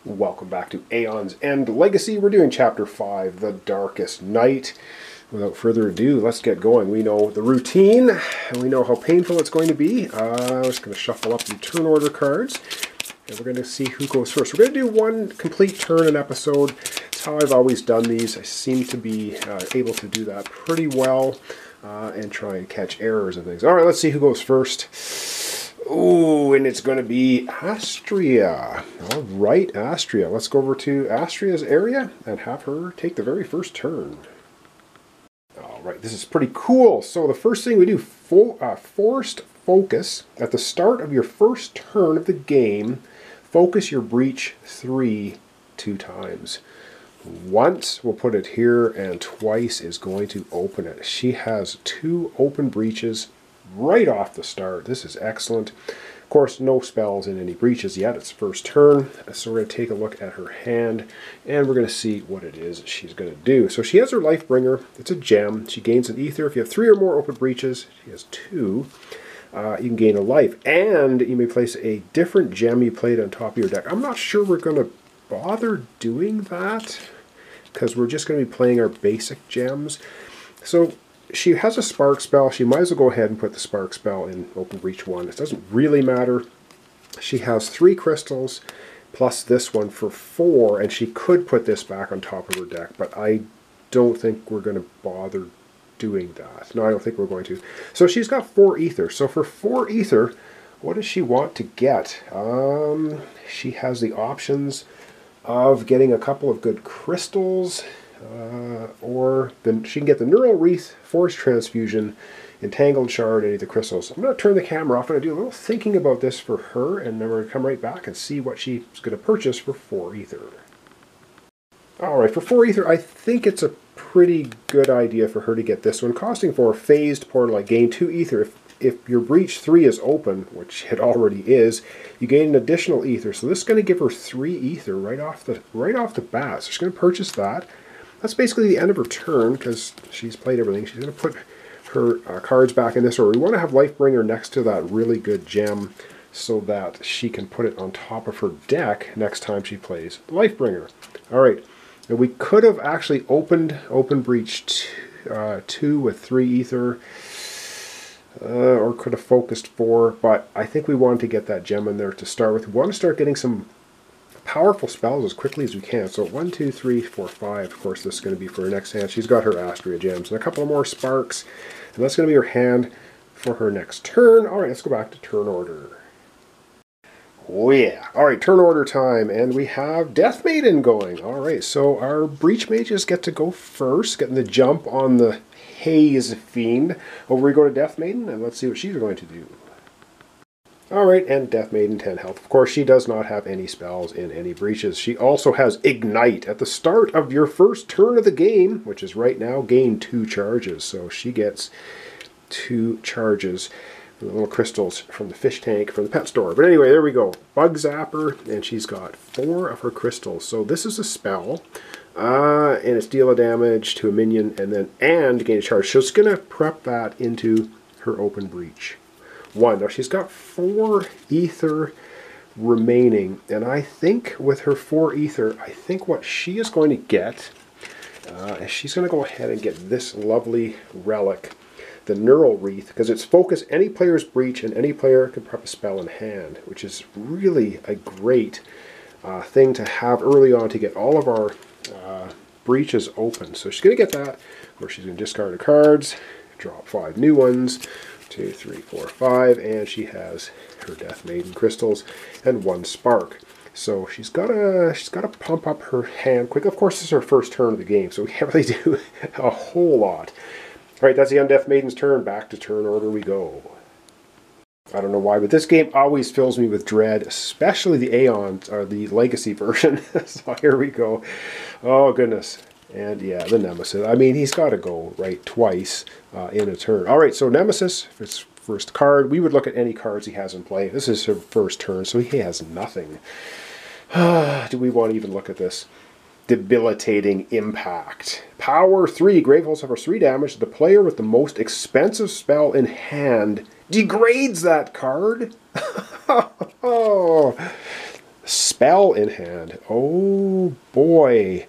Welcome back to Aeons and Legacy. We're doing Chapter 5, The Darkest Night. Without further ado, let's get going. We know the routine, and we know how painful it's going to be. I'm just going to shuffle up the turn order cards, and we're going to see who goes first. We're going to do one complete turn an episode. It's how I've always done these. I seem to be able to do that pretty well, and try and catch errors and things. All right, let's see who goes first. Oh, and it's going to be Astria. All right, Astria. Let's go over to Astria's area and have her take the very first turn. All right, this is pretty cool. So the first thing we do, forced focus. At the start of your first turn of the game, focus your breach 2 times. Once, we'll put it here, and twice is going to open it. She has 2 open breaches right off the start. This is excellent. Of course, no spells in any breaches yet. It's first turn. So we're going to take a look at her hand, and we're going to see what it is she's going to do. So she has her Lifebringer. It's a gem. She gains an ether. If you have 3 or more open breaches, she has 2. You can gain a life, and you may place a different gem you played on top of your deck. I'm not sure we're going to bother doing that because we're just going to be playing our basic gems. So she has a spark spell. She might as well go ahead and put the spark spell in open breach 1. It doesn't really matter. She has 3 crystals plus this one for 4, and she could put this back on top of her deck, but I don't think we're going to bother doing that. No, I don't think we're going to. So she's got 4 ether. So for 4 ether, what does she want to get? She has the options of getting a couple of good crystals, or then she can get the Neural Wreath, Force Transfusion, Entangled Shard, any of the crystals. I'm going to turn the camera off and I do a little thinking about this for her, and then we're going to come right back and see what she's going to purchase for 4 ether. Alright, for 4 ether, I think it's a pretty good idea for her to get this one, costing 4, Phased Portal. I gain 2 ether. If your breach 3 is open, which it already is, you gain an additional ether. So this is going to give her 3 ether right off the bat. So she's going to purchase that. That's basically the end of her turn because she's played everything. She's going to put her cards back in this order. We want to have Lifebringer next to that really good gem so that she can put it on top of her deck next time she plays Lifebringer. All right. Now we could have actually opened open breach 2 with 3 ether. Or could have focused 4, but I think we want to get that gem in there to start with. We want to start getting some powerful spells as quickly as we can. So 1, 2, 3, 4, 5. Of course, this is going to be for her next hand. She's got her Astria gems and a couple of more sparks, and that's going to be her hand for her next turn. All right, let's go back to turn order. Oh yeah. All right, turn order time, and we have Death Maiden going. All right, so our breach mages get to go first, getting the jump on the Haze Fiend. Over we go to Death Maiden, and let's see what she's going to do. Alright, and Death Maiden 10 health. Of course, she does not have any spells in any breaches. She also has Ignite. At the start of your first turn of the game, which is right now, gain 2 charges. So she gets 2 charges. The little crystals from the fish tank from the pet store. But anyway, there we go. Bug Zapper, and she's got 4 of her crystals. So this is a spell. And it's deal a damage to a minion and gain a charge. So she's going to prep that into her open breach 1. Now she's got 4 ether remaining, and I think with her 4 ether, I think what she is going to get is she's going to go ahead and get this lovely relic, the Neural Wreath, because it's focus any player's breach, and any player can prep a spell in hand, which is really a great thing to have early on to get all of our breaches open. So she's going to get that, or she's going to discard her cards, drop 5 new ones, 2, 3, 4, 5, and she has her Death Maiden crystals and 1 spark. So she's got to pump up her hand quick. Of course, this is her first turn of the game, so we can't really do a whole lot. All right, that's the Undeath Maiden's turn. Back to turn order we go. I don't know why, but this game always fills me with dread, especially the Aeon, or the Legacy version. So here we go. Oh, goodness. And yeah, the Nemesis. I mean, he's got to go, right, twice in a turn. All right, so Nemesis, it's first card. We would look at any cards he has in play. This is his first turn, so he has nothing. Do we want to even look at this? Debilitating Impact. Power 3. Gravehole suffers 3 damage. The player with the most expensive spell in hand degrades that card. Oh, spell in hand. Oh boy.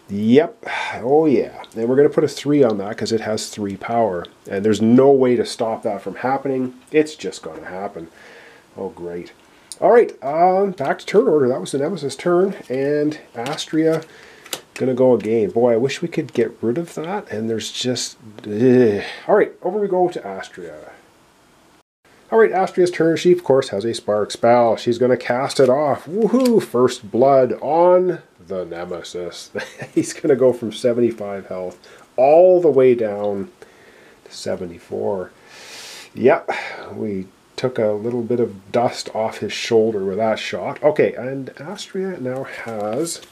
Yep. Oh yeah. And we're going to put a 3 on that because it has 3 power. And there's no way to stop that from happening. It's just going to happen. Oh great. Alright, back to turn order. That was the Nemesis turn. And Astria going to go again. Boy, I wish we could get rid of that. And there's just... Alright, over we go to Astria. Alright, Astria's turn. She, of course, has a spark spell. She's going to cast it off. Woohoo! First blood on the Nemesis. He's going to go from 75 health all the way down to 74. Yep, we took a little bit of dust off his shoulder with that shot. Okay, and Astria now has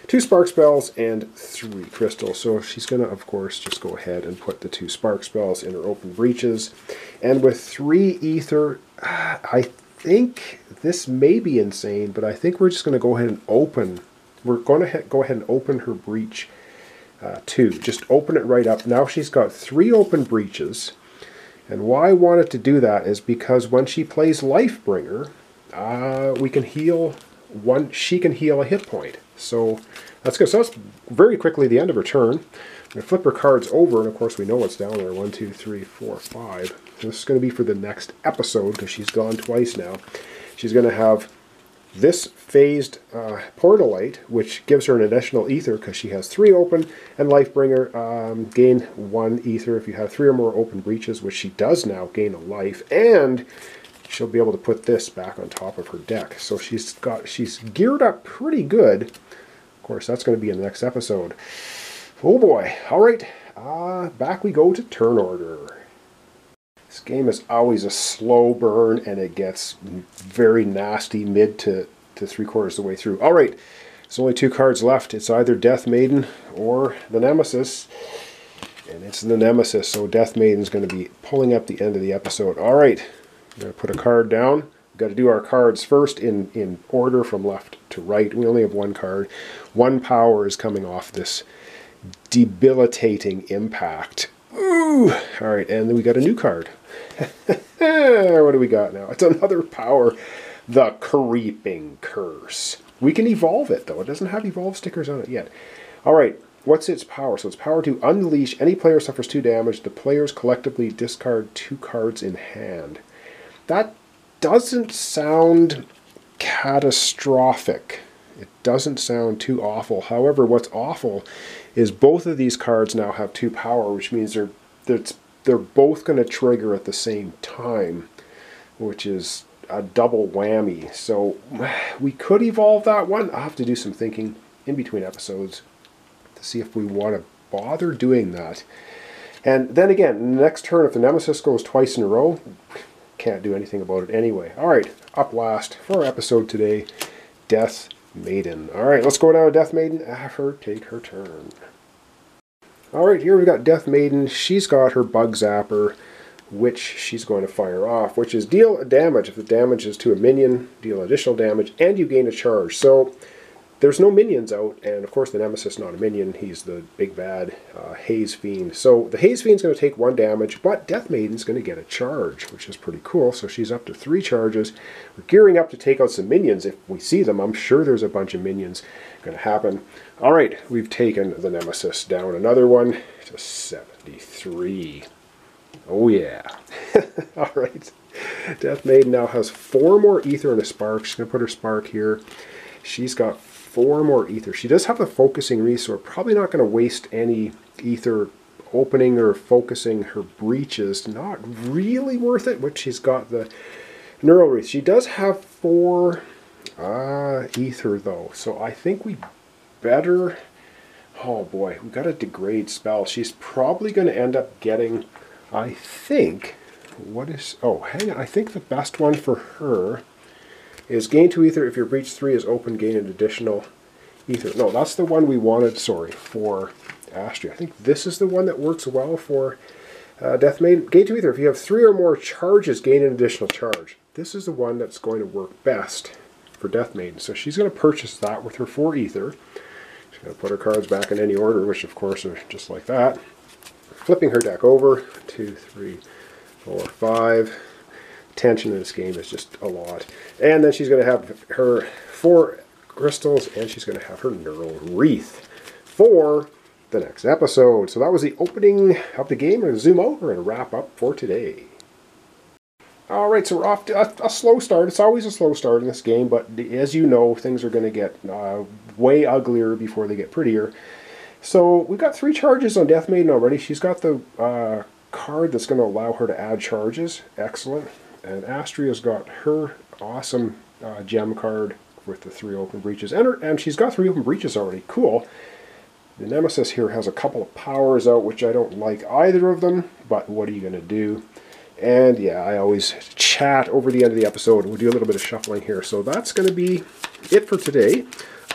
2 spark spells and 3 crystals. So she's going to, of course, just go ahead and put the 2 spark spells in her open breeches. And with 3 ether, I think this may be insane, but I think we're just going to go ahead and open. We're going to go ahead and open her breach too. Just open it right up. Now she's got 3 open breaches. And why I wanted to do that is because when she plays Lifebringer, we can heal one. She can heal a hit point. So that's good. So that's very quickly the end of her turn. I'm going to flip her cards over, and of course we know what's down there. 1, 2, 3, 4, 5. This is going to be for the next episode because she's gone twice now. She's going to have this phased Portalite, which gives her an additional ether because she has 3 open, and Lifebringer, gain 1 ether if you have 3 or more open breaches, which she does now, gain a life, and she'll be able to put this back on top of her deck. So she's geared up pretty good. Of course, that's going to be in the next episode. Oh boy. All right, back we go to turn order. This game is always a slow burn, and it gets very nasty mid to 3/4 of the way through. All right, there's only 2 cards left. It's either Death Maiden or the Nemesis, and it's the Nemesis, so Death Maiden's going to be pulling up the end of the episode. All right, I'm going to put a card down. We've got to do our cards first in order from left to right. We only have 1 card. 1 power is coming off this debilitating impact. Ooh! All right, and then we got a new card. What do we got now? It's another power. The Creeping Curse. We can evolve it, though. It doesn't have evolve stickers on it yet. All right, what's its power? So its power to unleash. Any player suffers 2 damage. The players collectively discard 2 cards in hand. That doesn't sound catastrophic. It doesn't sound too awful. However, what's awful is both of these cards now have 2 power, which means they're both going to trigger at the same time, which is a double whammy. So we could evolve that one. I'll have to do some thinking in between episodes to see if we want to bother doing that. And then again, next turn, if the Nemesis goes twice in a row, can't do anything about it anyway. All right, up last for our episode today, Death Maiden. All right, let's go down to Death Maiden. Have her take her turn. All right, here we've got Death Maiden. She's got her Bug Zapper, which she's going to fire off, which is deal damage. If the damage is to a minion, deal additional damage, and you gain a charge. So there's no minions out, and of course the Nemesis is not a minion. He's the big bad Haze Fiend. So the Haze Fiend's going to take 1 damage, but Death Maiden's going to get a charge, which is pretty cool. So she's up to 3 charges. We're gearing up to take out some minions. If we see them, I'm sure there's a bunch of minions going to happen. All right, we've taken the Nemesis down another one to 73. Oh yeah. All right. Death Maiden now has 4 more ether and a spark. She's going to put her spark here. She's got 4 more ether. She does have a focusing resource. Probably not going to waste any ether opening or focusing her breaches. Not really worth it, but she's got the Neural Wreath. She does have 4 ether though, so I think we better... Oh boy, we've got a degrade spell. She's probably going to end up getting, I think... What is... Oh, hang on. I think the best one for her is gain 2 ether. If your breach 3 is open, gain an additional ether. No, that's the one we wanted, sorry, for Astria. I think this is the one that works well for Death Maiden. Gain 2 ether. If you have 3 or more charges, gain an additional charge. This is the one that's going to work best for Death Maiden. So she's going to purchase that with her 4 ether. She's going to put her cards back in any order, which of course are just like that. Flipping her deck over. 2, 3, 4, 5. tension in this game is just a lot. And then she's going to have her 4 crystals, and she's going to have her neural wreath for the next episode. So that was the opening of the game. We're going to zoom out. We're going to wrap up for today. Alright, so we're off to a slow start. It's always a slow start in this game, but as you know, things are going to get way uglier before they get prettier. So we've got 3 charges on Death Maiden already. She's got the card that's going to allow her to add charges. Excellent. And Astria's got her awesome gem card with the 3 open breaches. And she's got 3 open breaches already. Cool. The Nemesis here has a couple of powers out, which I don't like either of them, but what are you going to do? And yeah, I always chat over the end of the episode. We'll do a little bit of shuffling here. So that's going to be it for today.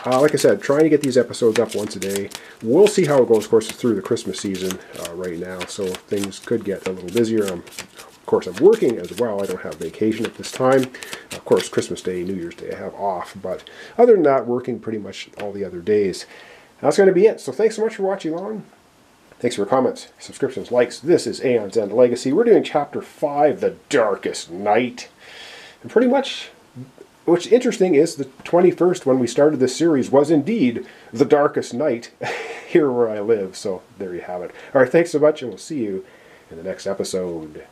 Like I said, trying to get these episodes up once a day. We'll see how it goes, of course, through the Christmas season right now. So things could get a little busier. Of course, I'm working as well. I don't have vacation at this time. Of course, Christmas Day, New Year's Day, I have off. But other than that, working pretty much all the other days. That's going to be it. So thanks so much for watching along. Thanks for your comments, subscriptions, likes. This is Aeons and Legacy. We're doing Chapter 5, The Darkest Night. And pretty much, what's interesting is the 21st, when we started this series, was indeed the darkest night here where I live. So there you have it. All right, thanks so much, and we'll see you in the next episode.